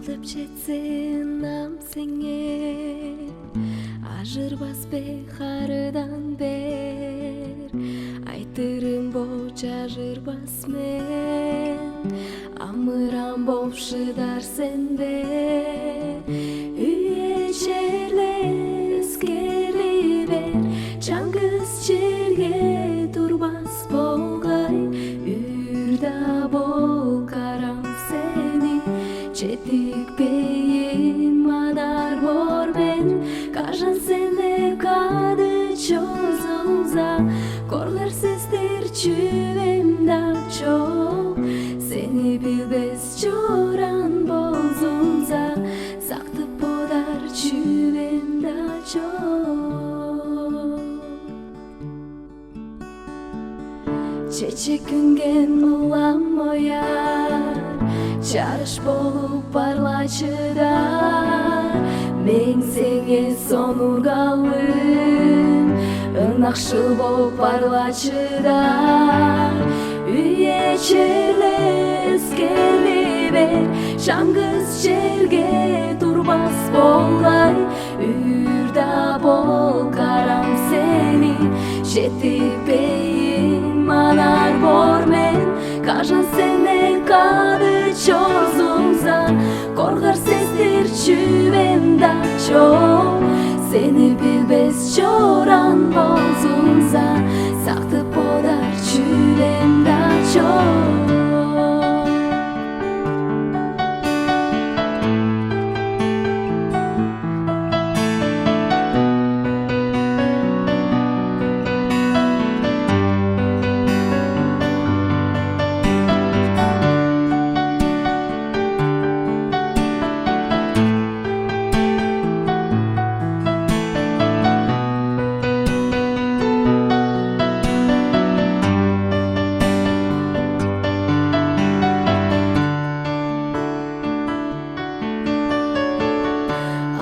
Aldап жетсин нам сеңе, ажырбас бехарыдан бер. Айтырым боч ажырбас мен, амырам боп шыдар сенбе. Үйе черле өскерли бер, чаңгыз черге турбас болгай. Үрда бол карам сени, четикпейин манар бор мен. Кажан сене кады чозумза, корлар сестер чүвемда чок. Сени билбес чоран болзумза, сактып бодар чүвемда чок. Чечек күнген улам ояр, чарыш болуп парлачыдар. Мен сеңе сонургалым, ынакшыл болуп парлачыдар. Үйе черле өскерли бер, чаңгыз жерге турбас болгай. Үрда бол карам сени, жетипейин манар бор мен. Кажан сене кады чозумза, коргар сестер чүвемда чок. Сени билбес чоран болзумза, сактып бодар чүвемда чок.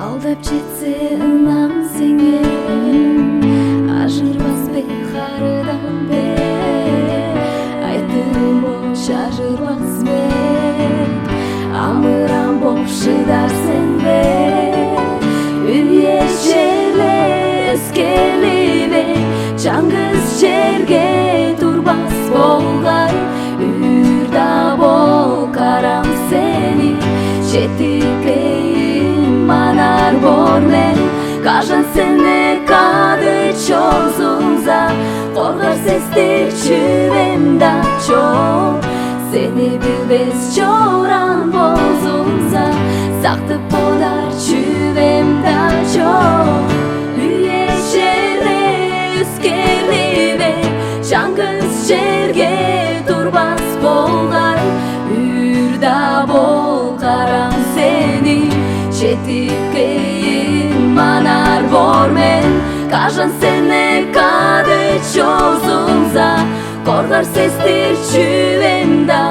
Aldap жетсе ынам сеңе, ажырбас бехарыдан бер. Айтырым боч ажырбас мен, амырам боп шыдар сенбе. Үйе черле өскерли бер, чаңгыз жерге турбас болгай. Үрда бол карам сени, жетипейин манар бор мен. Кажан сене кады чозумза, коргар сестер чүвемда чок. Сени билбес чоран болзумза, сактып бодар чүвемда чок. Үйе черле өскерли бер, чаңгыз жерге турбас болгай. Үрда бол карам сени, жетипейин манар бор мен. Кажан сене кады чозумза, коргар сестер чүвемда